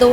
2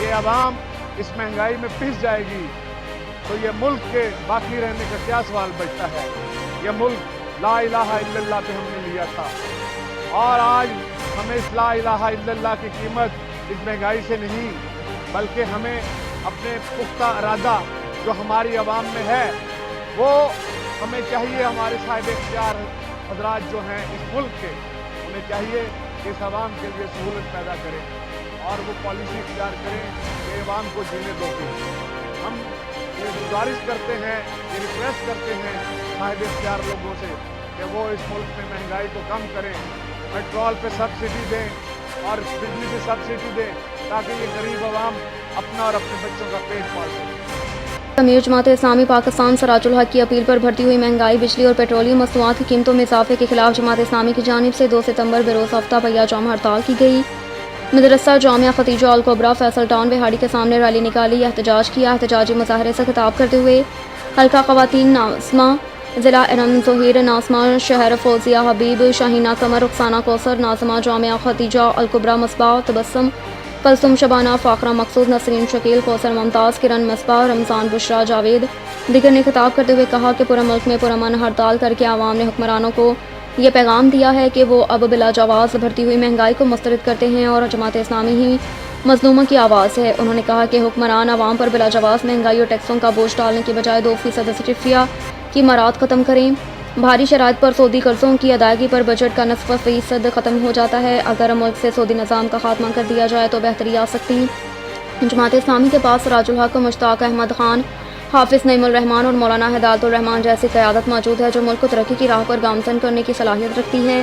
یہ عوام اس مہنگائی میں پس جائے گی تو یہ ملک کے باقی رہنے کا کیا سوال بچتا ہے؟ یہ ملک لا الہ الا اللہ پہ ہم نے لیا تھا، اور آج ہمیں اس لا الہ الا اللہ کی قیمت اس مہنگائی سے نہیں، بلکہ ہمیں اپنے پختہ ارادہ جو ہماری عوام میں ہے وہ ہمیں چاہیے، ہمارے صاحب اختیار حضرات جو ہیں اس ملک کے، انہیں چاہیے کہ اس عوام کے لیے سہولت پیدا کریں اور وہ پالیسی اختیار کریں کہ عوام کو جینے دو گے۔ ہم یہ گزارش کرتے ہیں، یہ ریکویسٹ کرتے ہیں صاحب اختیار لوگوں سے کہ وہ اس ملک میں مہنگائی کو کم کریں، پیٹرول پہ سبسڈی دیں اور بجلی پہ سبسڈی دیں تاکہ یہ غریب عوام اپنا اور اپنے بچوں کا پیٹ پال سکے۔ امیر جماعت اسلامی پاکستان سراج الحق کی اپیل پر بڑھتی ہوئی مہنگائی، بجلی اور پیٹرولیم مصنوعات کی قیمتوں میں اضافے کے خلاف جماعت اسلامی کی جانب سے 2 ستمبر بروز ہفتہ پہیہ جام ہڑتال کی گئی۔ مدرسہ جامعہ ختیجہ الکبریٰ فیصل ٹاؤن بہاڑی کے سامنے ریلی نکالی، احتجاج کیا۔ احتجاجی مظاہرے سے خطاب کرتے ہوئے حلقہ خواتین ناظمہ ضلع ارم ظہیر، ناظمہ شہر فوزیہ حبیب، شاہینہ قمر، رخسانہ کوثر، ناظمہ جامعہ ختیجہ الکبریٰ مصباح تبسم، کلثوم شبانہ، فاخرہ مقصود، نسرین شکیل، کوثر ممتاز، کرن مصباح، رمضان بشرا، جاوید دیگر نے خطاب کرتے ہوئے کہا کہ پورے ملک میں پرامن ہڑتال کر کے عوام نے حکمرانوں کو یہ پیغام دیا ہے کہ وہ اب بلا جواز بڑھتی ہوئی مہنگائی کو مسترد کرتے ہیں اور جماعت اسلامی ہی مظلوموں کی آواز ہے۔ انہوں نے کہا کہ حکمران عوام پر بلا جواز مہنگائی اور ٹیکسوں کا بوجھ ڈالنے کی بجائے 2% اسٹیفیا کی مارات ختم کریں۔ بھاری شرائط پر سودی قرضوں کی ادائیگی پر بجٹ کا 0% ختم ہو جاتا ہے۔ اگر ملک سے سودی نظام کا خاتمہ کر دیا جائے تو بہتری آ سکتی۔ جماعت اسلامی کے پاس سراج الحق، مشتاق احمد خان، حافظ نعیم الرحمان اور مولانا ہدایت الرحمان جیسی قیادت موجود ہے جو ملک کو ترقی کی راہ پر گامزن کرنے کی صلاحیت رکھتی ہے۔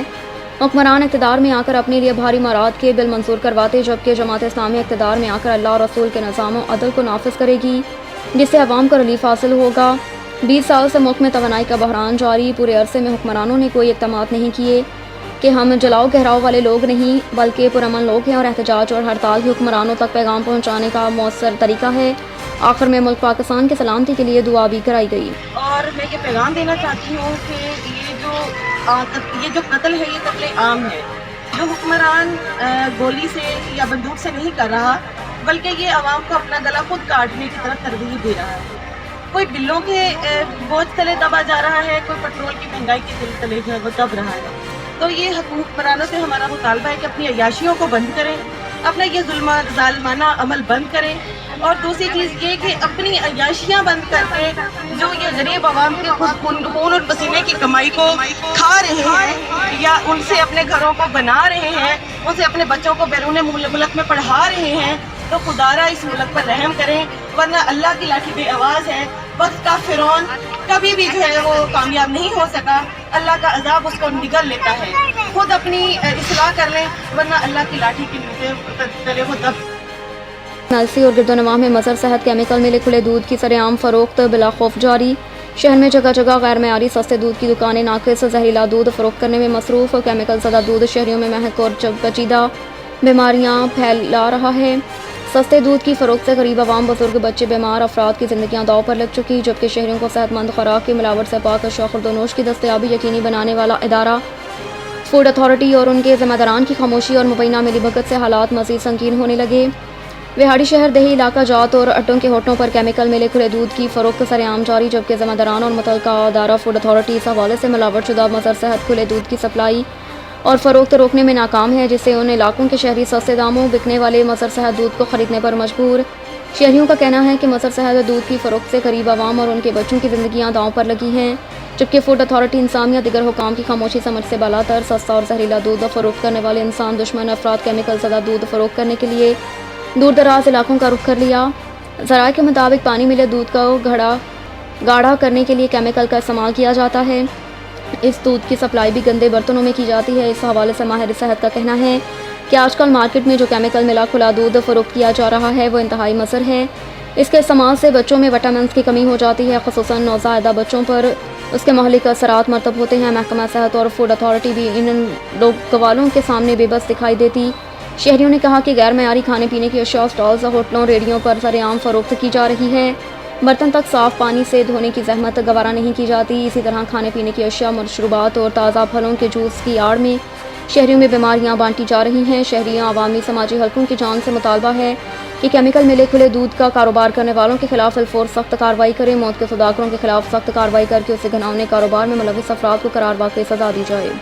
حکمران اقتدار میں آ کر اپنے لیے بھاری مارات کے بل منظور کرواتے، جبکہ جماعت اسلامی اقتدار میں آ کر اللہ اور رسول کے نظام و عدل کو نافذ کرے گی جس سے عوام کو ریلیف حاصل ہوگا۔ 20 سال سے ملک میں توانائی کا بحران جاری، پورے عرصے میں حکمرانوں نے کوئی اقدامات نہیں کیے کہ ہم جلاؤ گہراؤ والے لوگ نہیں بلکہ پرامن لوگ ہیں، اور احتجاج اور ہڑتال بھی حکمرانوں تک پیغام پہنچانے کا مؤثر طریقہ ہے۔ آخر میں ملک پاکستان کی سلامتی کے لیے دعا بھی کرائی گئی۔ اور میں یہ پیغام دینا چاہتی ہوں کہ یہ جو قتل ہے یہ قتل عام ہے، جو حکمران گولی سے یا بندوق سے نہیں کر رہا بلکہ یہ عوام کو اپنا گلا خود کاٹنے کی طرف ترغیب دے رہا ہے۔ کوئی بلوں کے بوجھ تلے دبا جا رہا ہے، کوئی پیٹرول کی مہنگائی کے تلے جو ہے وہ دب رہا ہے۔ تو یہ حکمرانوں سے ہمارا مطالبہ ہے کہ اپنی عیاشیوں کو بند کریں، اپنا یہ ظالمانہ عمل بند کریں، اور دوسری چیز یہ کہ اپنی عیاشیاں بند کر کے جو یہ غریب عوام کے خون اور پسینے کی کمائی کو کھا رہے ہیں یا ان سے اپنے گھروں کو بنا رہے ہیں، ان سے اپنے بچوں کو بیرون ملک میں پڑھا رہے ہیں، تو خدارا اس ملک پر رحم کریں، ورنہ اللہ کی لاٹھی بے آواز ہے۔ وقت کا فرعون کبھی بھی جو ہے وہ کامیاب نہیں ہو سکا، اللہ کا عذاب اس کو نگل لیتا ہے۔ خود اپنی اصلاح کر لیں ورنہ اللہ کی لاٹھی کے تلے وہ دب۔ نالسی اور گرد و نواح میں مظہر صحت کیمیکل ملے کھلے دودھ کی سرعام فروخت بلا خوف جاری۔ شہر میں جگہ جگہ غیر معیاری سستے دودھ کی دکانیں ناقص زہریلا دودھ فروخت کرنے میں مصروف۔ کیمیکل زدہ دودھ شہریوں میں مہک اور پیچیدہ بیماریاں پھیلا رہا ہے۔ سستے دودھ کی فروخت سے غریب عوام، بزرگ، بچے، بیمار افراد کی زندگیاں داؤ پر لگ چکی، جبکہ شہریوں کو صحت مند خوراک کی ملاوٹ سے پاک اشیاء خوردونوش کی دستیابی یقینی بنانے والا ادارہ فوڈ اتھارٹی اور ان کے ذمہ داران کی خاموشی اور مبینہ ملی بھگت سے حالات مزید سنگین ہونے لگے۔ وہاڑی شہر دیہی علاقہ جات اور اڈوں کے ہوٹلوں پر کیمیکل ملے کھلے دودھ کی فروخت سرعام جاری، جبکہ ذمہ داران اور متعلقہ ادارہ فوڈ اتھارٹی اس حوالے سے ملاوٹ شدہ مظہر صحت کھلے دودھ کی سپلائی اور فروخت روکنے میں ناکام ہے، جس سے ان علاقوں کے شہری سستے داموں بکنے والے مظہر صحت دودھ کو خریدنے پر مجبور۔ شہریوں کا کہنا ہے کہ مظہر صحت دودھ کی فروخت سے غریب عوام اور ان کے بچوں کی زندگیاں داؤ پر لگی ہیں، جبکہ فوڈ اتھارٹی انتظامیہ دیگر حکام کی خاموشی سمجھ سے بالاتر سستا اور زہریلا دودھ فروخت کرنے والے انسان دشمن افراد کیمیکل زدہ دودھ فروخت کرنے کے لیے دور دراز علاقوں کا رخ کر لیا۔ ذرائع کے مطابق پانی ملے دودھ کو گاڑھا کرنے کے لیے کیمیکل کا استعمال کیا جاتا ہے۔ اس دودھ کی سپلائی بھی گندے برتنوں میں کی جاتی ہے۔ اس حوالے سے ماہر صحت کا کہنا ہے کہ آج کل مارکیٹ میں جو کیمیکل ملا کھلا دودھ فروخت کیا جا رہا ہے وہ انتہائی مضر ہے۔ اس کے استعمال سے بچوں میں وٹامنس کی کمی ہو جاتی ہے، خصوصاً نوزائیدہ بچوں پر اس کے مہلک اثرات مرتب ہوتے ہیں۔ محکمہ صحت اور فوڈ اتھارٹی بھی ان گوالوں کے سامنے بے بس دکھائی دیتی۔ شہریوں نے کہا کہ غیر معیاری کھانے پینے کی اشیاء سٹالز، ہوٹلوں، ریڑھیوں پر سرعام فروخت کی جا رہی ہے۔ برتن تک صاف پانی سے دھونے کی زحمت گوارا نہیں کی جاتی۔ اسی طرح کھانے پینے کی اشیاء، مشروبات اور تازہ پھلوں کے جوس کی آڑ میں شہریوں میں بیماریاں بانٹی جا رہی ہیں۔ شہریوں، عوامی سماجی حلقوں کی جانب سے مطالبہ ہے کہ کہ کیمیکل ملے کھلے دودھ کا کاروبار کرنے والوں کے خلاف الفور سخت کارروائی کرے، موت کے سوداگروں کے خلاف سخت کارروائی کر کے اسے گھناؤنے کاروبار میں ملوث افراد کو قرار واقعی سزا دی جائے۔